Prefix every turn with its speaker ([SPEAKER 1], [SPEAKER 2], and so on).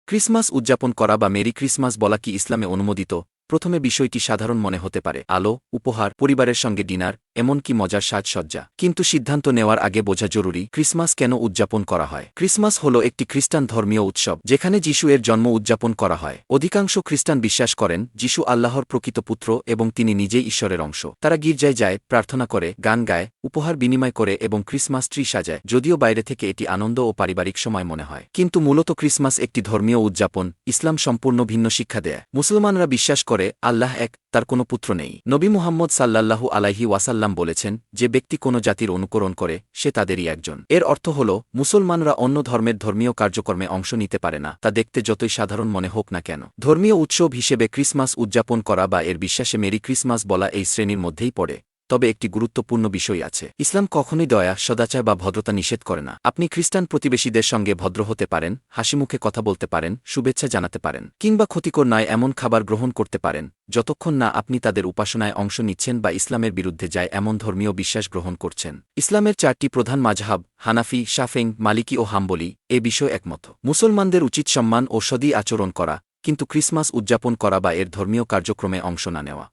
[SPEAKER 1] Christmas উদযাপন করা বা মেরি ক্রিসমাস বলা কি ইসলামে অনুমোদিত? প্রথমে বিষয়টি সাধারণ মনে হতে পারে, আলো, উপহার, পরিবারের সঙ্গে ডিনার, এমনকি মজার সাজসজ্জা। কিন্তু সিদ্ধান্ত নেওয়ার আগে বোঝা জরুরি, ক্রিসমাস কেন উদযাপন করা হয়। ক্রিসমাস হল একটি খ্রিস্টান ধর্মীয় উৎসব যেখানে যিশু এর জন্ম উদযাপন করা হয়। অধিকাংশ খ্রিস্টান বিশ্বাস করেন যিশু আল্লাহর প্রকৃত পুত্র এবং তিনি নিজেই ঈশ্বরের অংশ। তারা গির্জায় যায়, প্রার্থনা করে, গান গায়, উপহার বিনিময় করে এবং ক্রিসমাস ট্রি সাজায়, যদিও বাইরে থেকে এটি আনন্দ ও পারিবারিক সময় মনে হয়। কিন্তু মূলত ক্রিসমাস একটি ধর্মীয় উদযাপন। ইসলাম সম্পূর্ণ ভিন্ন শিক্ষা দেয়। মুসলমানরা বিশ্বাস করে আল্লাহ এক, তার কোনো পুত্র নেই। নবী মুহাম্মদ সাল্লাল্লাহু আলাইহি ওয়াসাল্লাম বলেছেন, যে ব্যক্তি কোনো জাতির অনুকরণ করে সে তাদেরই একজন। এর অর্থ হল মুসলমানরা অন্য ধর্মের ধর্মীয় কার্যক্রমে অংশ নিতে পারে না, তা দেখতে যতই সাধারণ মনে হোক না কেন। ধর্মীয় উৎসব হিসেবে ক্রিসমাস উদযাপন করা বা এর বিশ্বাসে মেরি ক্রিসমাস বলা এই শ্রেণীর মধ্যেই পড়ে। তবে একটি গুরুত্বপূর্ণ বিষয় আছে, ইসলাম কখনোই দয়া, সদাচার বা ভদ্রতা নিষেধ করে না। আপনি খ্রিস্টান প্রতিবেশীদের সঙ্গে ভদ্র হতে পারেন, হাসিমুখে কথা বলতে পারেন, শুভেচ্ছা জানাতে পারেন, কিংবা ক্ষতিকর নয় এমন খাবার গ্রহণ করতে পারেন, যতক্ষণ না আপনি তাদের উপাসনায় অংশ নিচ্ছেন বা ইসলামের বিরুদ্ধে যায় এমন ধর্মীয় বিশ্বাস গ্রহণ করছেন। ইসলামের 4টি প্রধান মাযহাব হানাফি, শাফেঈ, মালিকি ও হাম্বলি এ বিষয়ে একমত। মুসলমানদের উচিত সম্মান ও সদী আচরণ করা, কিন্তু ক্রিসমাস উদযাপন করা বা এর ধর্মীয় কার্যক্রমে অংশ না নেওয়া।